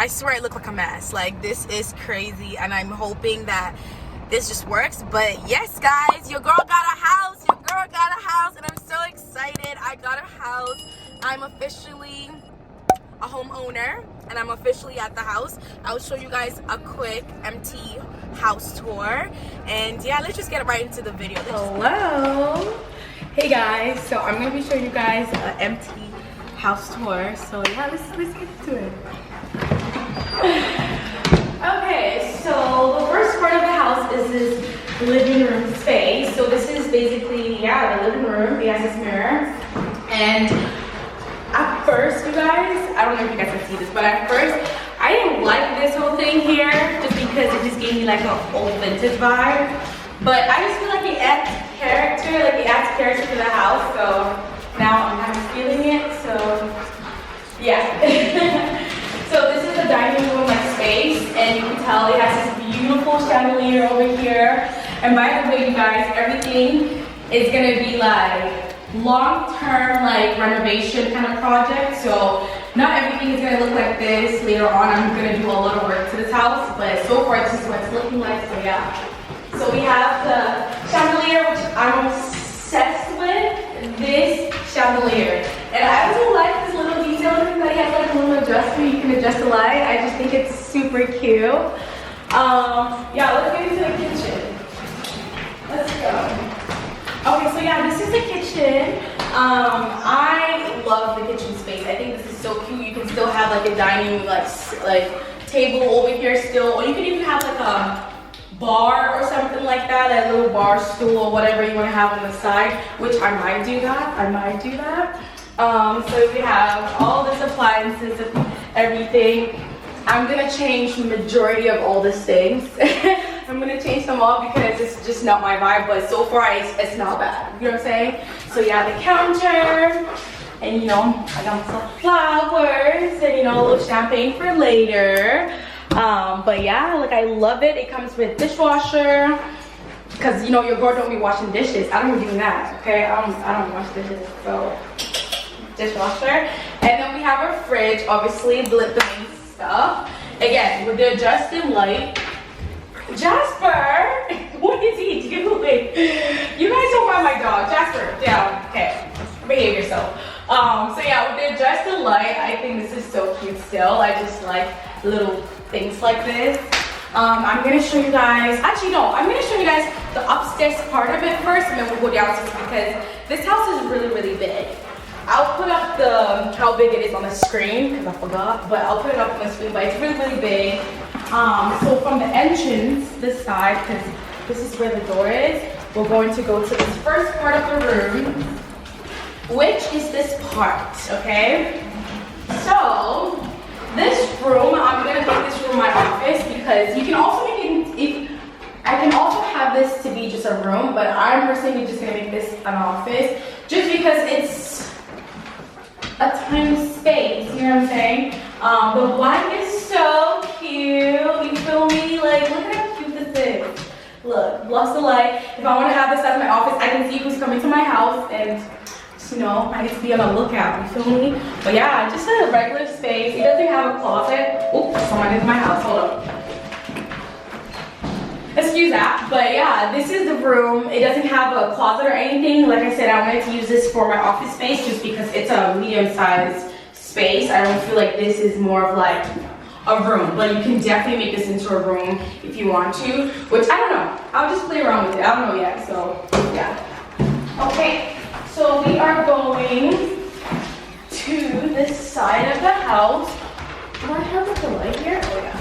I swear it looked like a mess. Like, this is crazy, and I'm hoping that this just works. But yes, guys, your girl got a house. Your girl got a house, and I'm so excited. I got a house. I'm officially a homeowner, and I'm officially at the house. I'll show you guys a quick empty house tour, and yeah, let's just get right into the video. Hello. Hey guys, so I'm gonna be showing you guys an empty house tour. So yeah, let's get into it. Okay, so the first part of the house is this living room space. So this is basically, yeah, the living room. It has this mirror. And at first, you guys, I don't know if you guys can see this, but at first, I didn't like this whole thing here just because it just gave me like an old vintage vibe. But I just feel like it adds character to the house. So now I'm kind of feeling it, so yeah. So this is the dining room like space, and you can tell it has this beautiful chandelier over here. And by the way, you guys, everything is gonna be like long-term like renovation kind of project. So not everything is gonna look like this later on. I'm gonna do a lot of work to this house, but so far this is what it's looking like. So yeah. So we have the chandelier, which I'm obsessed with. This chandelier, and I also like this little detail that it has like a little adjuster. You can adjust the light. I just think it's super cute. Yeah, let's get into the kitchen. Let's go. Okay, so yeah, this is the kitchen. I love the kitchen space. I think this is so cute. You can still have like a dining like table over here still, or you can even have like a bar or something like that, a little bar stool or whatever you want to have on the side, which I might do that. So we have all this appliances and everything. I'm gonna change the majority of all these things. I'm gonna change them all because it's just not my vibe, but so far it's not bad. You know what I'm saying? So yeah, the counter, and you know, I got some flowers and you know, a little champagne for later. But yeah, like I love it. It comes with dishwasher, because you know your girl don't be washing dishes. I don't be doing that, okay? I don't wash dishes, so dishwasher. And then we have our fridge, obviously the main stuff. Again, with the adjusted light. Jasper, what is he doing? You guys don't mind my dog. Jasper, down. Okay, behave yourself. So yeah, with the adjusted light, I think this is so cute still. I just like little things like this. I'm gonna show you guys, actually no, I'm gonna show you guys the upstairs part of it first, and then we'll go downstairs because this house is really big. I'll put up how big it is on the screen because I forgot, but I'll put it up on the screen, but it's really big. So from the entrance, this side, because this is where the door is, we're going to go to this first part of the room, which is this part, okay? So this room, I'm gonna make this room my office because you can also make it, I can also have this to be just a room, but I'm personally just gonna make this an office just because it's a tiny space, you know what I'm saying? The blind is so cute, you feel me? Like, look at how cute this is. Look, blocks the light. If I wanna have this as my office, I can see who's coming to my house and you know, I need to be on the lookout, you feel me? But yeah, just a regular space. It doesn't have a closet. Oops, someone is in my house, hold up. Excuse that, but yeah, this is the room. It doesn't have a closet or anything. Like I said, I wanted to use this for my office space just because it's a medium-sized space. I don't feel like this is more of like a room, but you can definitely make this into a room if you want to, which I don't know. I'll just play around with it. I don't know yet, so yeah. Okay. So we are going to this side of the house. Do I have like a light here? Oh yeah.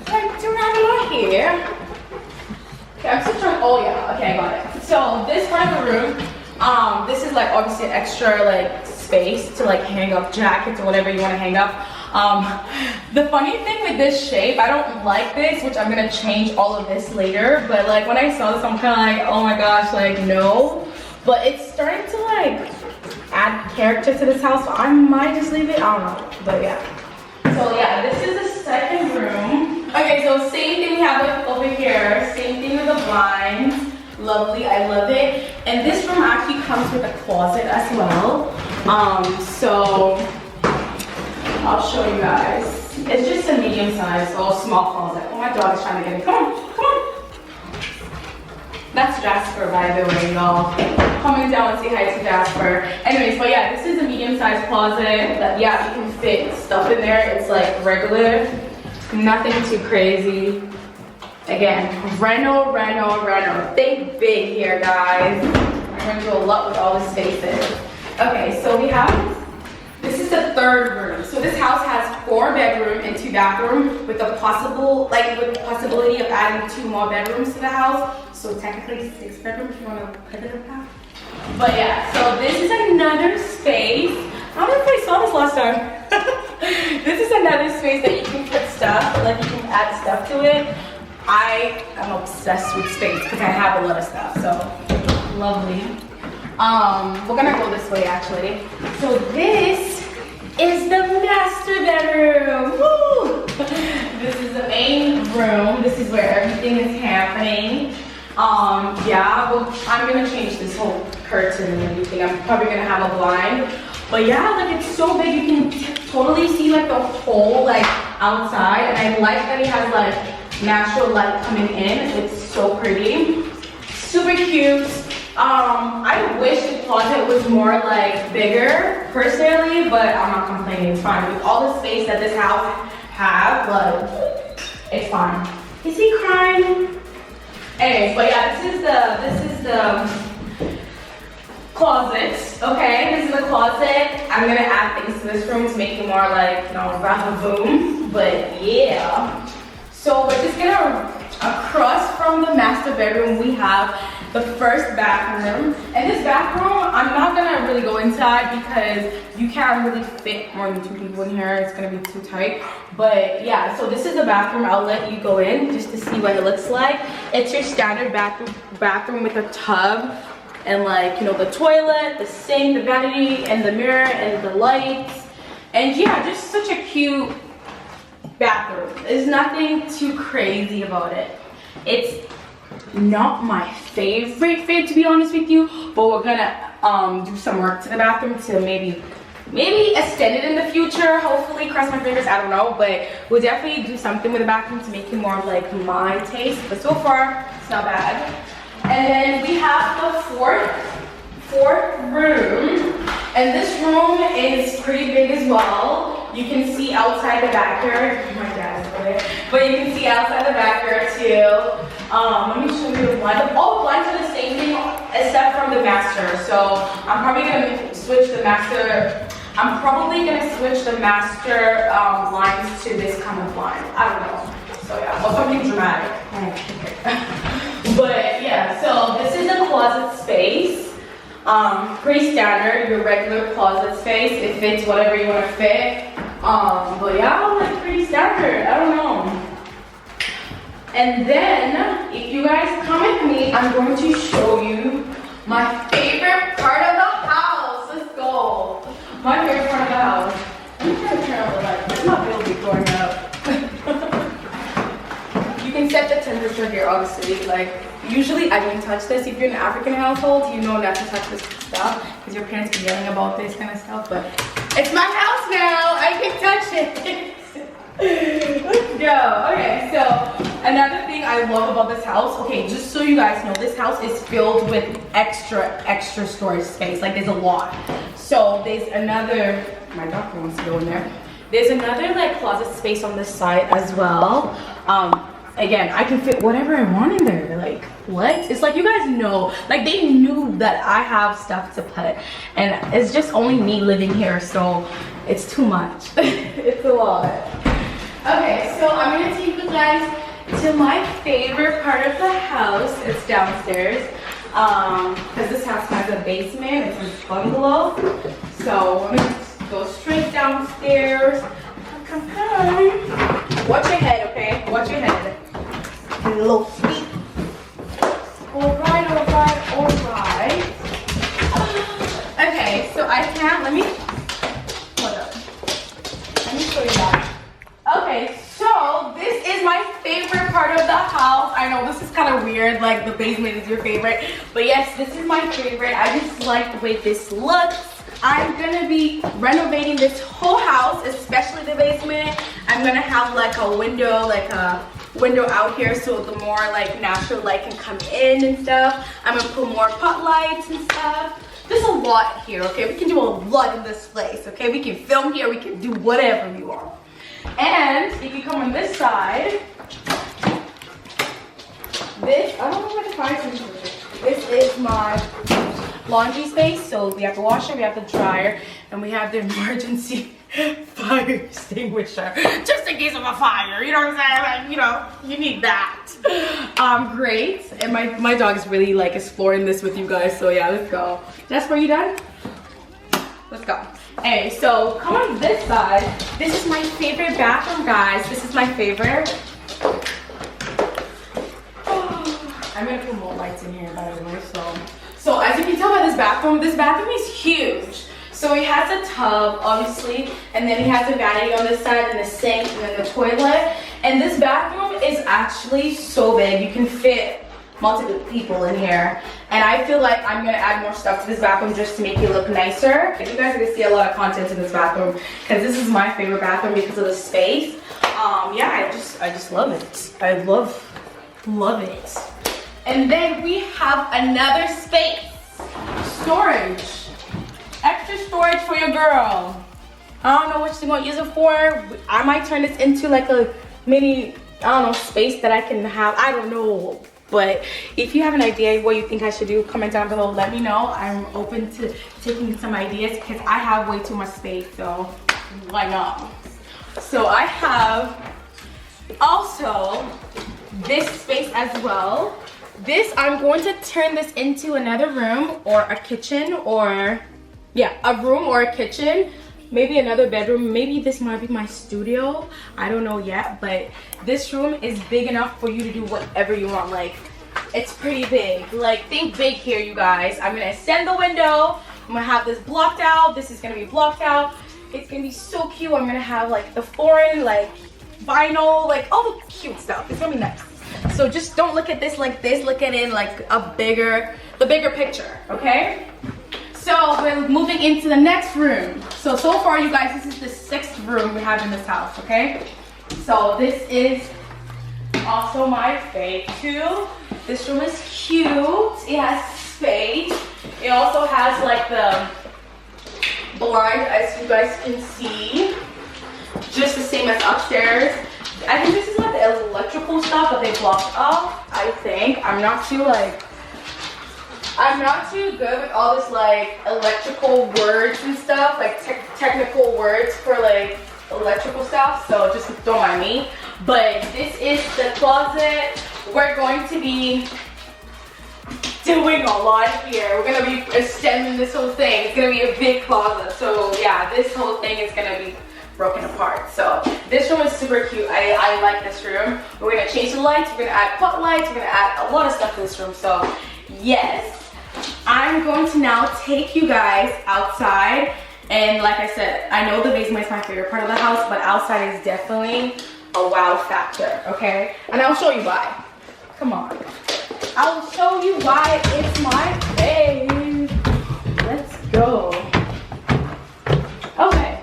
I do have a light here. Okay, I'm still trying. Oh yeah. Okay, I got it. So this part of the room, this is like obviously an extra like space to like hang up jackets or whatever you want to hang up. The funny thing with this shape, I don't like this, which I'm gonna change all of this later. But like when I saw this, I'm kind of like, oh my gosh, like no. But it's starting to like add character to this house, so I might just leave it, I don't know, but yeah. So yeah, this is the second room. Okay, so same thing we have over here, same thing with the blinds. Lovely, I love it. And this room actually comes with a closet as well. So I'll show you guys. It's just a medium size, so small closet. Oh, my dog is trying to get in. Come on, come on. That's Jasper, by the way, y'all. Comment down and say hi to Jasper. Anyways, but yeah, this is a medium-sized closet that, yeah, you can fit stuff in there. It's like regular, nothing too crazy. Again, reno. Think big here, guys. We're gonna do a lot with all the spaces. Okay, so we have, this is the third room. So this house has 4 bedrooms and 2 bathrooms with the possibility of adding 2 more bedrooms to the house. So technically 6 bedrooms if you want to put it like that. But yeah, so this is another space. I don't know if I saw this last time. This is another space that you can put stuff, like you can add stuff to it. I am obsessed with space because I have a lot of stuff, so lovely. We're gonna go this way actually. So this is the master bedroom. Woo! This is the main room. This is where everything is happening. Yeah, well, I'm gonna change this whole curtain and everything. I'm probably gonna have a blind. But yeah, like it's so big, you can totally see like the whole like outside. And I like that it has like natural light coming in. It's so pretty. Super cute. I wish the closet was more like bigger personally, but I'm not complaining, it's fine. With all the space that this house has, like, it's fine. Is he crying? Anyways, but yeah, this is the closet, okay? This is the closet. I'm gonna add things to this room to make it more like, you know, boom. But yeah. So we're just gonna, across from the master bedroom, we have the first bathroom. And this bathroom, I'm not gonna really go inside because you can't really fit more than 2 people in here. It's gonna be too tight. But yeah, so this is the bathroom. I'll let you go in just to see what it looks like. It's your standard bathroom with a tub and like, you know, the toilet, the sink, the vanity, and the mirror, and the lights. And yeah, just such a cute bathroom. There's nothing too crazy about it. It's not my favorite fit, to be honest with you, but we're gonna do some work to the bathroom to maybe extend it in the future. Hopefully, cross my fingers, I don't know, but we'll definitely do something with the bathroom to make it more like my taste. But so far, it's not bad. And then we have the fourth room, and this room is pretty big as well. You can see outside the backyard. My dad's over there, but you can see outside the backyard too. Let me show you the blinds. All the blinds are the same thing except from the master. So I'm probably gonna switch the master. I'm probably gonna switch the master blinds to this kind of blind. I don't know. So yeah, or something dramatic. But yeah, so this is a closet space. Pretty standard, your regular closet space. It fits whatever you want to fit. But yeah, like pretty standard. I don't know. And then, if you guys come with me, I'm going to show you my favorite part of the house. Let's go. My favorite part of the house. I'm trying to turn on the light. It's not really going up. You can set the temperature here, obviously. Like, usually I don't touch this. If you're in an African household, you know not to touch this stuff because your parents be yelling about this kind of stuff. But it's my house now. I can touch it. Let's go. Okay, so another thing I love about this house, okay, just so you guys know, this house is filled with extra storage space. Like, there's a lot. So there's another, my doctor wants to go in there. There's another like closet space on this side as well. Again, I can fit whatever I want in there. Like, what? It's like, you guys know, like, they knew that I have stuff to put, and it's just only me living here, so it's too much. It's a lot. Okay, so I'm gonna take you guys to my favorite part of the house. It's downstairs, because this house has a basement. It's a bungalow, so I'm gonna go straight downstairs. Watch your head, okay? Watch your head. A little feet. Alright. Okay, so I can't, let me, hold up. Let me show you that. Okay, so this is my favorite part of the house. I know this is kind of weird, like the basement is your favorite, but yes, this is my favorite. I just like the way this looks. I'm gonna be renovating this whole house, especially the basement. I'm gonna have like a window out here so the more like natural light can come in and stuff. I'm gonna put more pot lights and stuff. There's a lot here, okay? We can do a lot in this place, okay? We can film here, we can do whatever we want. And if you come on this side, this, I don't know where the fire extinguisher is. This is my laundry space. So we have the washer, we have the dryer, and we have the emergency fire extinguisher. Just in case of a fire, you know what I'm saying? Like, you know, you need that. Great. And my dog is really like exploring this with you guys. So yeah, let's go. Jasper, you done? Let's go. Hey, so come on this side. This is my favorite bathroom, guys. This is my favorite. I'm gonna put more lights in here, by the way. So as you can tell by this bathroom is huge. So it has a tub, obviously, and then it has a vanity on this side, and the sink, and then the toilet. And this bathroom is actually so big. You can fit multiple people in here. And I feel like I'm gonna add more stuff to this bathroom just to make it look nicer. You guys are gonna see a lot of content in this bathroom because this is my favorite bathroom because of the space. Yeah, I just love it. I love it. And then we have another space. Storage. Extra storage for your girl. I don't know what she's gonna use it for. I might turn this into like a mini, I don't know, space that I can have. I don't know. But if you have an idea what you think I should do, comment down below, let me know. I'm open to taking some ideas because I have way too much space, so why not? So I have also this space as well. This, I'm going to turn this into another room or a kitchen, or yeah, a room or a kitchen, maybe another bedroom. Maybe this might be my studio. I don't know yet, but this room is big enough for you to do whatever you want. Like, it's pretty big. Like, think big here, you guys. I'm gonna extend the window. I'm gonna have this blocked out. This is gonna be blocked out. It's gonna be so cute. I'm gonna have like the foreign, like vinyl, like all the cute stuff. It's gonna be nice. So just don't look at this like this. Look at it like the bigger picture, okay? So we're moving into the next room. So far, you guys, this is the 6th room we have in this house, okay? So this is also my fave too. This room is cute. It has space. It also has like the blind, as you guys can see. Just the same as upstairs. I think this is like the electrical stuff that they blocked off, I think. I'm not too good with all this like electrical words and stuff, like technical words for like electrical stuff, so just don't mind me. But this is the closet. We're going to be doing a lot here. We're gonna be extending this whole thing. It's gonna be a big closet. So yeah, this whole thing is gonna be broken apart. So this room is super cute. I like this room. We're gonna change the lights. We're gonna add pot lights. We're gonna add a lot of stuff to this room. So yes, I'm going to now take you guys outside. And like I said, I know the basement is my favorite part of the house, but outside is definitely a wow factor, okay? And I'll show you why. Come on. I'll show you why it's my fave. Let's go. Okay.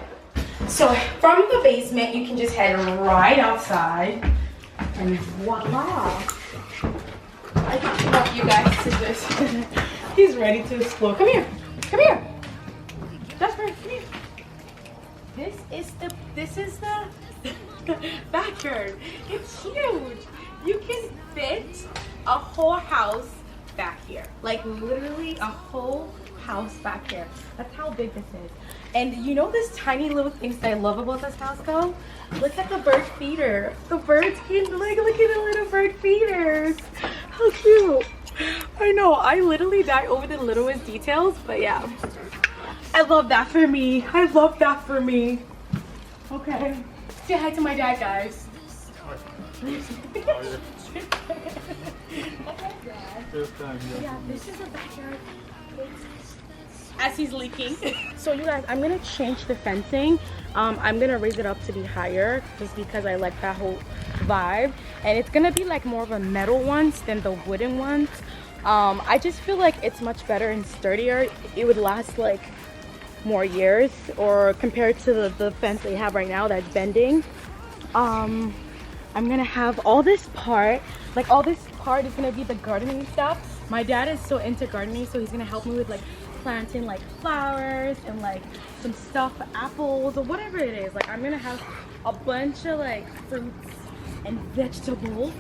So from the basement, you can just head right outside. And voila. I want you guys to just... He's ready to explore. Come here. Come here. Jasper, come here. This is the backyard. It's huge. You can fit a whole house back here. Like literally a whole house back here. That's how big this is. And you know this tiny little things that I love about this house though? Look at the bird feeder. The birds can like look at the little bird feeders. How cute. I know, I literally die over the littlest details, but yeah. I love that for me. I love that for me. Okay. Say hi to my dad, guys. Yeah, this is the backyard. As he's leaking. So you guys, I'm gonna change the fencing. I'm gonna raise it up to be higher just because I like that whole vibe. And it's gonna be like more of a metal ones than the wooden ones. I just feel like it's much better and sturdier. It would last like more years, or compared to the fence they have right now that's bending. I'm gonna have all this part, like all this part is gonna be the gardening stuff. My dad is so into gardening, so he's gonna help me with like planting like flowers and like some stuff, apples or whatever it is. Like I'm gonna have a bunch of like fruits and vegetables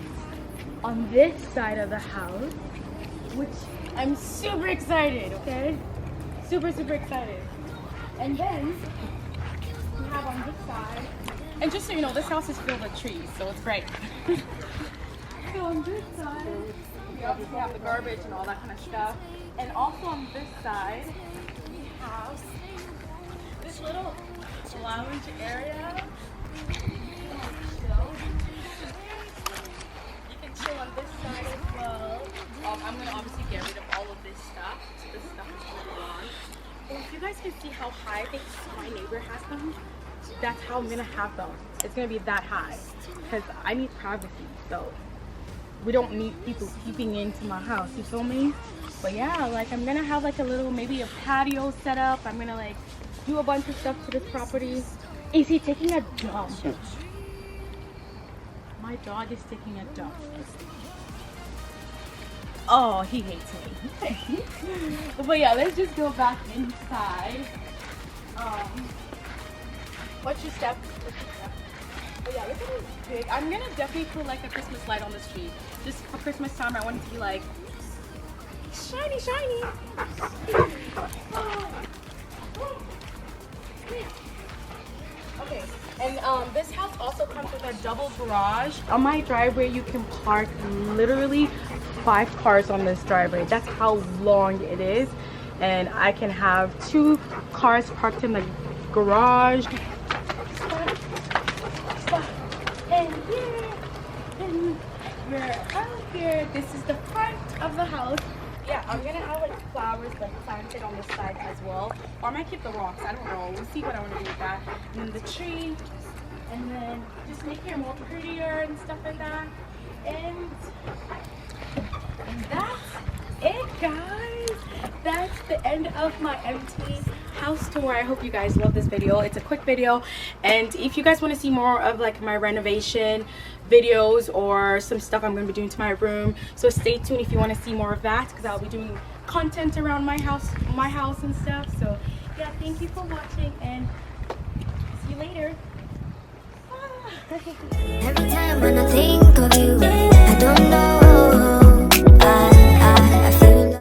on this side of the house, which I'm super excited, okay? Super excited. And then we have on this side, and just so you know, this house is filled with trees, so it's great. So on this side, we obviously have the garbage and all that kind of stuff. And also on this side, we have this little lounge area. You can chill on this side as well. I'm gonna obviously get rid of all of this stuff. So this stuff is all gone. And if you guys can see how high I think my neighbor has them, that's how I'm gonna have them. It's gonna be that high because I need privacy. So we don't need people peeping into my house. You feel me? But yeah, like I'm gonna have like a little, maybe a patio set up. I'm gonna like do a bunch of stuff to this property. Is he taking a dump? My dog is taking a dump. Oh, he hates me. But yeah, let's just go back inside. What's your step? But yeah, look at this big. I'm gonna definitely put like a Christmas light on the street. Just for Christmas time, I want it to be like shiny, shiny. Okay, and this house also comes with a double garage. On my driveway, you can park literally 5 cars on this driveway. That's how long it is. And I can have 2 cars parked in the garage. And we're out here. This is the front of the house. Yeah, I'm gonna have like flowers like planted on the side as well. Or I might keep the rocks, I don't know. We'll see what I want to do with that. And then the tree. And then just make it more prettier and stuff like that. And that's it, guys. That's the end of my empty house tour. I hope you guys love this video. It's a quick video, and if you guys want to see more of like my renovation videos or some stuff I'm going to be doing to my room, so stay tuned if you want to see more of that, because I'll be doing content around my house and stuff. So yeah, thank you for watching, and see you later. Bye. Every time when I think of you